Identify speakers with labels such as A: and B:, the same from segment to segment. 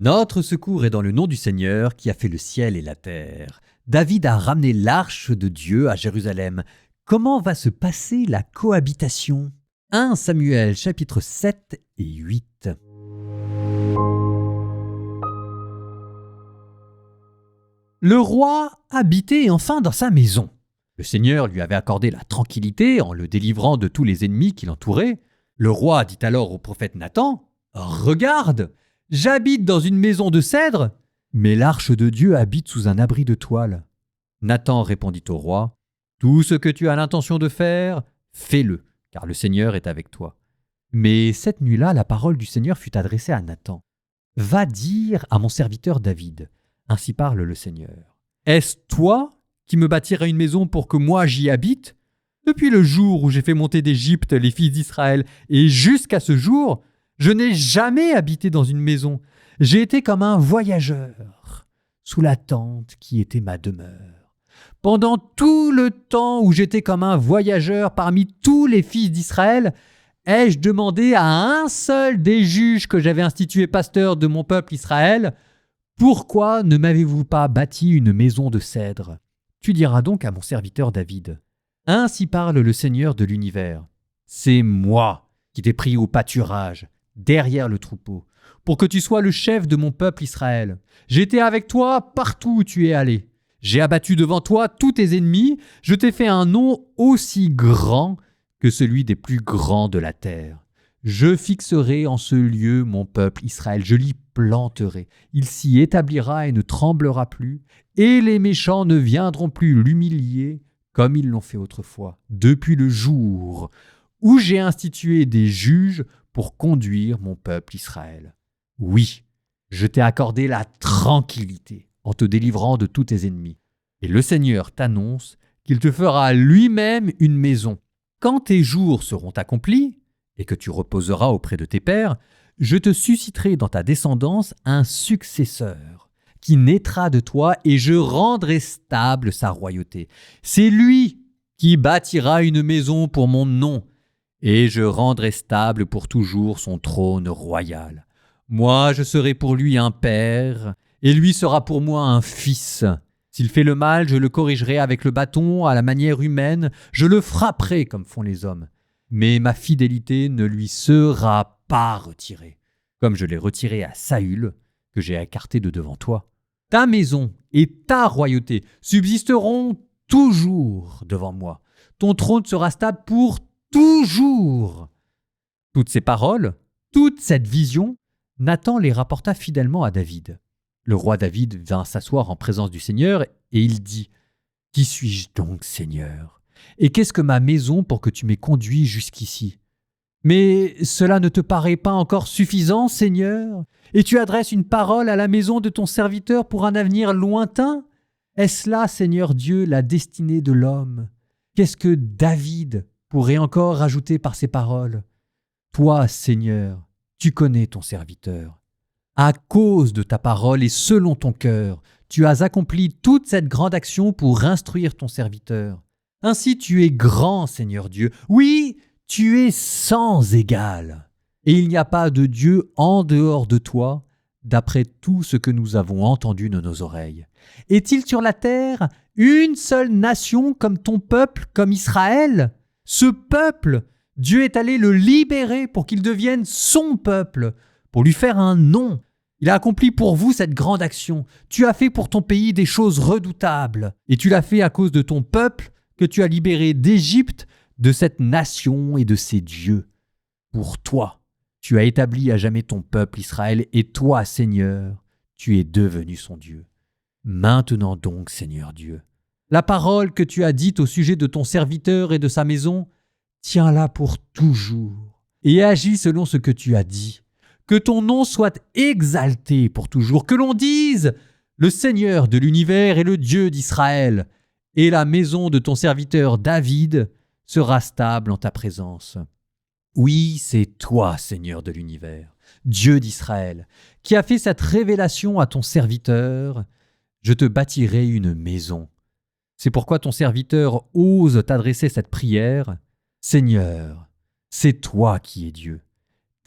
A: Notre secours est dans le nom du Seigneur qui a fait le ciel et la terre. David a ramené l'arche de Dieu à Jérusalem. Comment va se passer la cohabitation ? 1 Samuel chapitres 7 et 8. Le roi habitait enfin dans sa maison. Le Seigneur lui avait accordé la tranquillité en le délivrant de tous les ennemis qui l'entouraient. Le roi dit alors au prophète Nathan : « Regarde, j'habite dans une maison de cèdre, mais l'arche de Dieu habite sous un abri de toile. » Nathan répondit au roi : « Tout ce que tu as l'intention de faire, fais-le, car le Seigneur est avec toi. » Mais cette nuit-là, la parole du Seigneur fut adressée à Nathan. « Va dire à mon serviteur David, ainsi parle le Seigneur. Est-ce toi qui me bâtiras une maison pour que moi j'y habite ? Depuis le jour où j'ai fait monter d'Égypte les fils d'Israël et jusqu'à ce jour, je n'ai jamais habité dans une maison. J'ai été comme un voyageur sous la tente qui était ma demeure. Pendant tout le temps où j'étais comme un voyageur parmi tous les fils d'Israël, ai-je demandé à un seul des juges que j'avais institués pasteurs de mon peuple Israël : pourquoi ne m'avez-vous pas bâti une maison de cèdre ? Tu diras donc à mon serviteur David : ainsi parle le Seigneur de l'univers. C'est moi qui t'ai pris au pâturage, derrière le troupeau, pour que tu sois le chef de mon peuple Israël. J'étais avec toi partout où tu es allé. J'ai abattu devant toi tous tes ennemis. Je t'ai fait un nom aussi grand que celui des plus grands de la terre. Je fixerai en ce lieu mon peuple Israël, je l'y planterai. Il s'y établira et ne tremblera plus, et les méchants ne viendront plus l'humilier comme ils l'ont fait autrefois, depuis le jour où j'ai institué des juges pour conduire mon peuple Israël. Oui, je t'ai accordé la tranquillité en te délivrant de tous tes ennemis. Et le Seigneur t'annonce qu'il te fera lui-même une maison. Quand tes jours seront accomplis, et que tu reposeras auprès de tes pères, je te susciterai dans ta descendance un successeur qui naîtra de toi et je rendrai stable sa royauté. C'est lui qui bâtira une maison pour mon nom et je rendrai stable pour toujours son trône royal. Moi, je serai pour lui un père et lui sera pour moi un fils. S'il fait le mal, je le corrigerai avec le bâton à la manière humaine, je le frapperai comme font les hommes. Mais ma fidélité ne lui sera pas retirée, comme je l'ai retirée à Saül, que j'ai écarté de devant toi. Ta maison et ta royauté subsisteront toujours devant moi. Ton trône sera stable pour toujours. » Toutes ces paroles, toute cette vision, Nathan les rapporta fidèlement à David. Le roi David vint s'asseoir en présence du Seigneur et il dit : « Qui suis-je donc, Seigneur ? Et qu'est-ce que ma maison pour que tu m'aies conduit jusqu'ici ? Mais cela ne te paraît pas encore suffisant, Seigneur ? Et tu adresses une parole à la maison de ton serviteur pour un avenir lointain ? Est-ce là, Seigneur Dieu, la destinée de l'homme ? Qu'est-ce que David pourrait encore ajouter par ces paroles ? Toi, Seigneur, tu connais ton serviteur. À cause de ta parole et selon ton cœur, tu as accompli toute cette grande action pour instruire ton serviteur. Ainsi tu es grand, Seigneur Dieu. Oui, tu es sans égal. Et il n'y a pas de Dieu en dehors de toi, d'après tout ce que nous avons entendu de nos oreilles. Est-il sur la terre une seule nation comme ton peuple, comme Israël ? Ce peuple, Dieu est allé le libérer pour qu'il devienne son peuple, pour lui faire un nom. Il a accompli pour vous cette grande action. Tu as fait pour ton pays des choses redoutables. Et tu l'as fait à cause de ton peuple, que tu as libéré d'Égypte, de cette nation et de ses dieux. Pour toi, tu as établi à jamais ton peuple Israël, et toi, Seigneur, tu es devenu son Dieu. Maintenant donc, Seigneur Dieu, la parole que tu as dite au sujet de ton serviteur et de sa maison, tiens-la pour toujours, et agis selon ce que tu as dit. Que ton nom soit exalté pour toujours, que l'on dise : le Seigneur de l'univers est le Dieu d'Israël, et la maison de ton serviteur David sera stable en ta présence. Oui, c'est toi, Seigneur de l'univers, Dieu d'Israël, qui a fait cette révélation à ton serviteur. Je te bâtirai une maison. C'est pourquoi ton serviteur ose t'adresser cette prière. Seigneur, c'est toi qui es Dieu.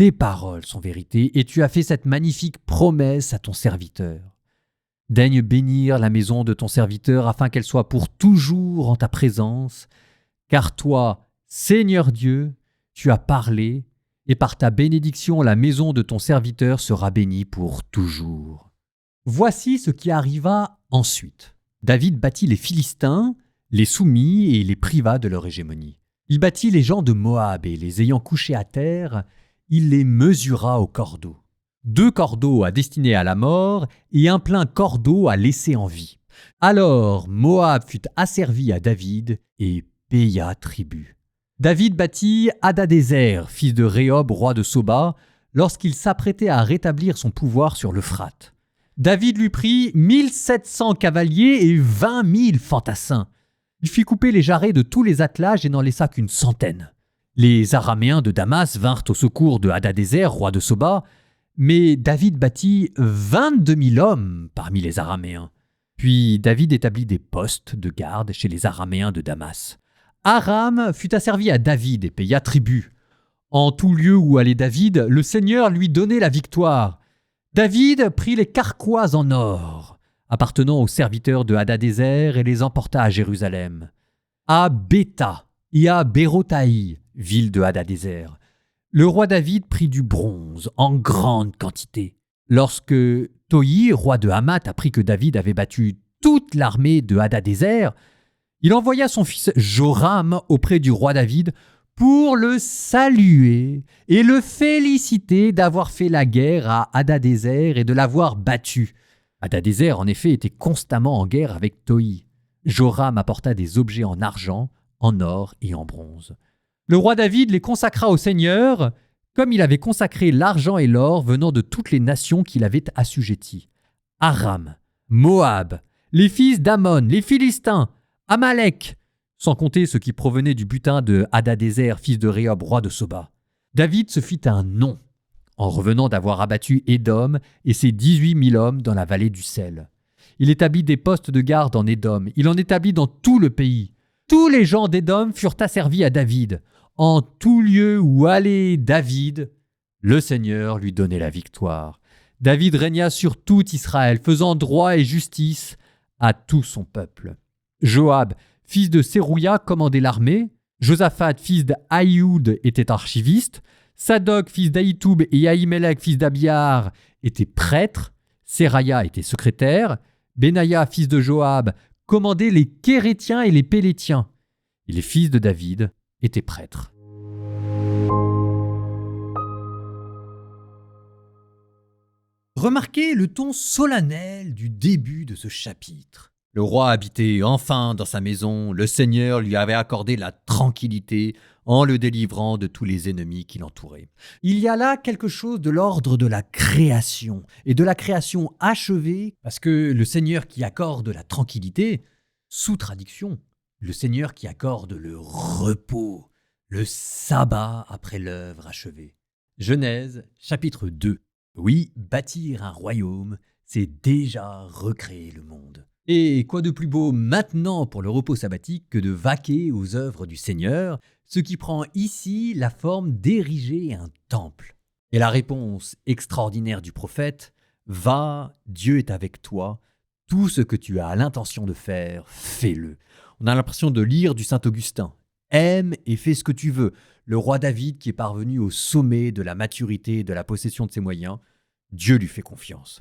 A: Tes paroles sont vérité, et tu as fait cette magnifique promesse à ton serviteur. Daigne bénir la maison de ton serviteur, afin qu'elle soit pour toujours en ta présence, car toi, Seigneur Dieu, tu as parlé, et par ta bénédiction la maison de ton serviteur sera bénie pour toujours. » Voici ce qui arriva ensuite. David battit les Philistins, les soumit et les priva de leur hégémonie. Il battit les gens de Moab et les ayant couchés à terre, il les mesura au cordeau. 2 cordeaux à destiner à la mort et un plein cordeau à laisser en vie. Alors Moab fut asservi à David et paya tribut. David battit Hadadézer, fils de Rehob, roi de Soba, lorsqu'il s'apprêtait à rétablir son pouvoir sur l'Euphrate. David lui prit 1700 cavaliers et 20 000 fantassins. Il fit couper les jarrets de tous les attelages et n'en laissa qu'une centaine. Les Araméens de Damas vinrent au secours de Hadadézer, roi de Soba, mais David battit 22 000 hommes parmi les Araméens. Puis David établit des postes de garde chez les Araméens de Damas. Aram fut asservi à David et paya tribut. En tout lieu où allait David, le Seigneur lui donnait la victoire. David prit les carquois en or, appartenant aux serviteurs de Hadadézer, et les emporta à Jérusalem, à Bétha et à Bérotaï, ville de Hadadézer. Le roi David prit du bronze en grande quantité. Lorsque Toï, roi de Hamath, apprit que David avait battu toute l'armée de Hadadézer, il envoya son fils Joram auprès du roi David pour le saluer et le féliciter d'avoir fait la guerre à Hadadézer et de l'avoir battu. Hadadézer, en effet, était constamment en guerre avec Toï. Joram apporta des objets en argent, en or et en bronze. Le roi David les consacra au Seigneur, comme il avait consacré l'argent et l'or venant de toutes les nations qu'il avait assujetties. Aram, Moab, les fils d'Ammon, les Philistins, Amalek, sans compter ceux qui provenaient du butin de Hadadézer, fils de Rehob, roi de Soba. David se fit un nom, en revenant d'avoir abattu Édom et ses 18 000 hommes dans la vallée du sel. Il établit des postes de garde en Édom, il en établit dans tout le pays. Tous les gens d'Édom furent asservis à David. En tout lieu où allait David, le Seigneur lui donnait la victoire. David régna sur tout Israël, faisant droit et justice à tout son peuple. Joab, fils de Sérouia, commandait l'armée. Josaphat, fils d'Aïoud, était archiviste. Sadok, fils d'Aïtoub, et Ahimelech, fils d'Abiar, étaient prêtres. Seraya était secrétaire. Benaïa, fils de Joab, commandait les Kérétiens et les Pélétiens. Et les fils de David étaient prêtres. Remarquez le ton solennel du début de ce chapitre. Le roi habitait enfin dans sa maison, le Seigneur lui avait accordé la tranquillité en le délivrant de tous les ennemis qui l'entouraient. Il y a là quelque chose de l'ordre de la création, et de la création achevée, parce que le Seigneur qui accorde la tranquillité, sous traduction, le Seigneur qui accorde le repos, le sabbat après l'œuvre achevée. Genèse, chapitre 2. Oui, bâtir un royaume, c'est déjà recréer le monde. Et quoi de plus beau maintenant pour le repos sabbatique que de vaquer aux œuvres du Seigneur, ce qui prend ici la forme d'ériger un temple. Et la réponse extraordinaire du prophète, « Va, Dieu est avec toi, tout ce que tu as l'intention de faire, fais-le. » On a l'impression de lire du Saint-Augustin. « Aime et fais ce que tu veux. » Le roi David qui est parvenu au sommet de la maturité et de la possession de ses moyens, Dieu lui fait confiance.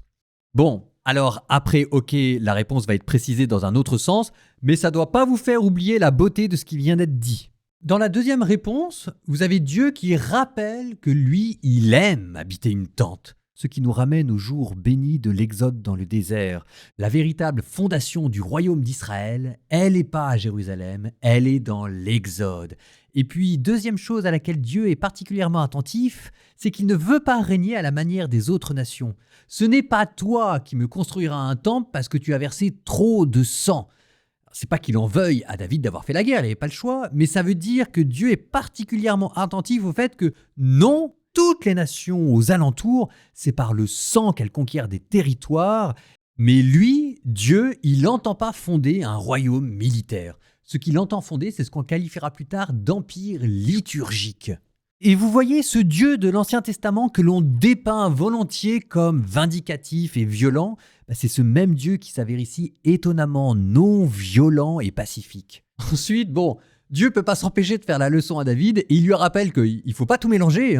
A: Bon, alors après, ok, la réponse va être précisée dans un autre sens, mais ça ne doit pas vous faire oublier la beauté de ce qui vient d'être dit. Dans la deuxième réponse, vous avez Dieu qui rappelle que lui, il aime habiter une tente, ce qui nous ramène au jour béni de l'Exode dans le désert. La véritable fondation du royaume d'Israël, elle n'est pas à Jérusalem, elle est dans l'Exode. Et puis, deuxième chose à laquelle Dieu est particulièrement attentif, c'est qu'il ne veut pas régner à la manière des autres nations. Ce n'est pas toi qui me construiras un temple parce que tu as versé trop de sang. C'est pas qu'il en veuille à David d'avoir fait la guerre, il n'avait pas le choix, mais ça veut dire que Dieu est particulièrement attentif au fait que non, toutes les nations aux alentours, c'est par le sang qu'elles conquièrent des territoires, mais lui, Dieu, il n'entend pas fonder un royaume militaire. Ce qu'il entend fonder, c'est ce qu'on qualifiera plus tard d'empire liturgique. Et vous voyez ce Dieu de l'Ancien Testament que l'on dépeint volontiers comme vindicatif et violent, c'est ce même Dieu qui s'avère ici étonnamment non violent et pacifique. Ensuite, Dieu peut pas s'empêcher de faire la leçon à David et il lui rappelle qu'il ne faut pas tout mélanger.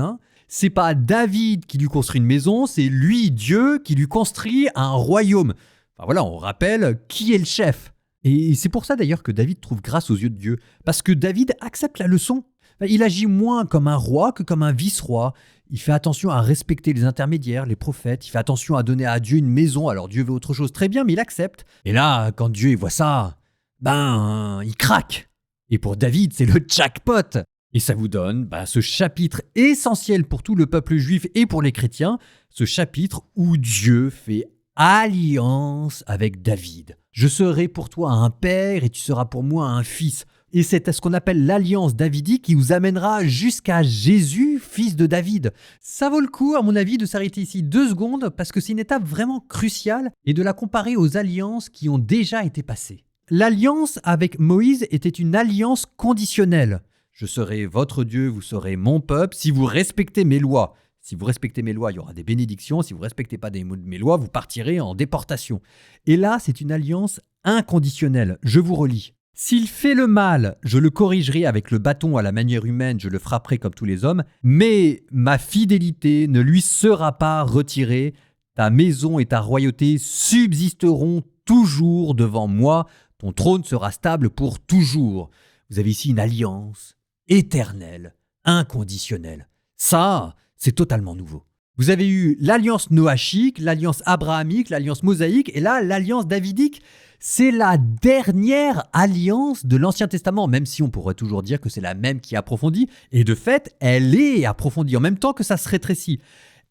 A: C'est pas David qui lui construit une maison, c'est lui, Dieu, qui lui construit un royaume. Enfin voilà, on rappelle qui est le chef. Et c'est pour ça d'ailleurs que David trouve grâce aux yeux de Dieu, parce que David accepte la leçon. Il agit moins comme un roi que comme un vice-roi. Il fait attention à respecter les intermédiaires, les prophètes. Il fait attention à donner à Dieu une maison. Alors Dieu veut autre chose, très bien, mais il accepte. Et là, quand Dieu voit ça, il craque. Et pour David, c'est le jackpot. Et ça vous donne ce chapitre essentiel pour tout le peuple juif et pour les chrétiens, ce chapitre où Dieu fait alliance avec David. Je serai pour toi un père et tu seras pour moi un fils. Et c'est ce qu'on appelle l'alliance davidique qui vous amènera jusqu'à Jésus, fils de David. Ça vaut le coup, à mon avis, de s'arrêter ici 2 secondes parce que c'est une étape vraiment cruciale et de la comparer aux alliances qui ont déjà été passées. L'alliance avec Moïse était une alliance conditionnelle. Je serai votre Dieu, vous serez mon peuple, si vous respectez mes lois. Si vous respectez mes lois, il y aura des bénédictions. Si vous ne respectez pas mes lois, vous partirez en déportation. Et là, c'est une alliance inconditionnelle. Je vous relis. S'il fait le mal, je le corrigerai avec le bâton à la manière humaine, je le frapperai comme tous les hommes, mais ma fidélité ne lui sera pas retirée. Ta maison et ta royauté subsisteront toujours devant moi. Ton trône sera stable pour toujours. Vous avez ici une alliance éternelle, inconditionnelle. Ça, c'est totalement nouveau. Vous avez eu l'alliance noachique, l'alliance abrahamique, l'alliance mosaïque, et là, l'alliance davidique, c'est la dernière alliance de l'Ancien Testament, même si on pourrait toujours dire que c'est la même qui est approfondie, et de fait, elle est approfondie, en même temps que ça se rétrécit.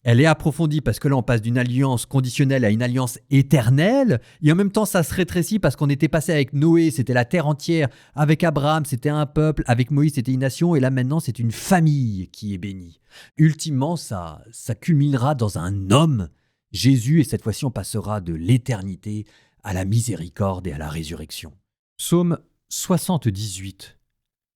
A: Elle est approfondie parce que là, on passe d'une alliance conditionnelle à une alliance éternelle. Et en même temps, ça se rétrécit parce qu'on était passé avec Noé, c'était la terre entière. Avec Abraham, c'était un peuple. Avec Moïse, c'était une nation. Et là, maintenant, c'est une famille qui est bénie. Ultimement, ça culminera dans un homme, Jésus. Et cette fois-ci, on passera de l'éternité à la miséricorde et à la résurrection. Psaume 78.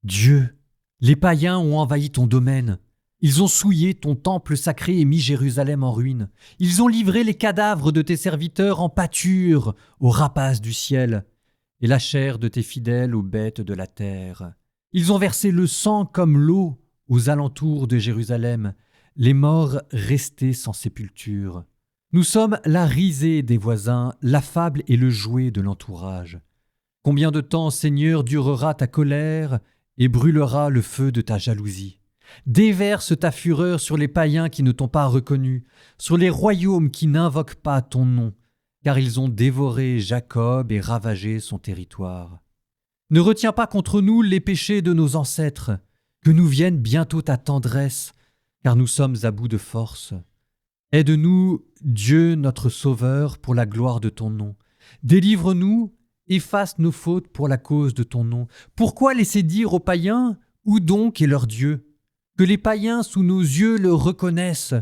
A: Dieu, les païens ont envahi ton domaine. Ils ont souillé ton temple sacré et mis Jérusalem en ruine. Ils ont livré les cadavres de tes serviteurs en pâture aux rapaces du ciel et la chair de tes fidèles aux bêtes de la terre. Ils ont versé le sang comme l'eau aux alentours de Jérusalem, les morts restés sans sépulture. Nous sommes la risée des voisins, l'affable et le jouet de l'entourage. Combien de temps, Seigneur, durera ta colère et brûlera le feu de ta jalousie ? Déverse ta fureur sur les païens qui ne t'ont pas reconnu, sur les royaumes qui n'invoquent pas ton nom, car ils ont dévoré Jacob et ravagé son territoire. Ne retiens pas contre nous les péchés de nos ancêtres, que nous vienne bientôt ta tendresse, car nous sommes à bout de force. Aide-nous, Dieu notre Sauveur, pour la gloire de ton nom. Délivre-nous, efface nos fautes pour la cause de ton nom. Pourquoi laisser dire aux païens, où donc est leur Dieu ? Que les païens sous nos yeux le reconnaissent.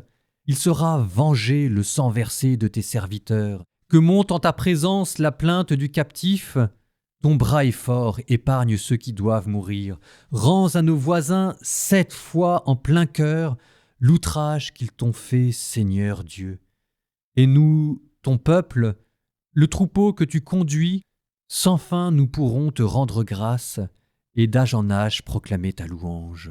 A: Il sera vengé le sang versé de tes serviteurs. Que monte en ta présence la plainte du captif. Ton bras est fort, épargne ceux qui doivent mourir. Rends à nos voisins 7 fois en plein cœur l'outrage qu'ils t'ont fait, Seigneur Dieu. Et nous, ton peuple, le troupeau que tu conduis, sans fin nous pourrons te rendre grâce et d'âge en âge proclamer ta louange.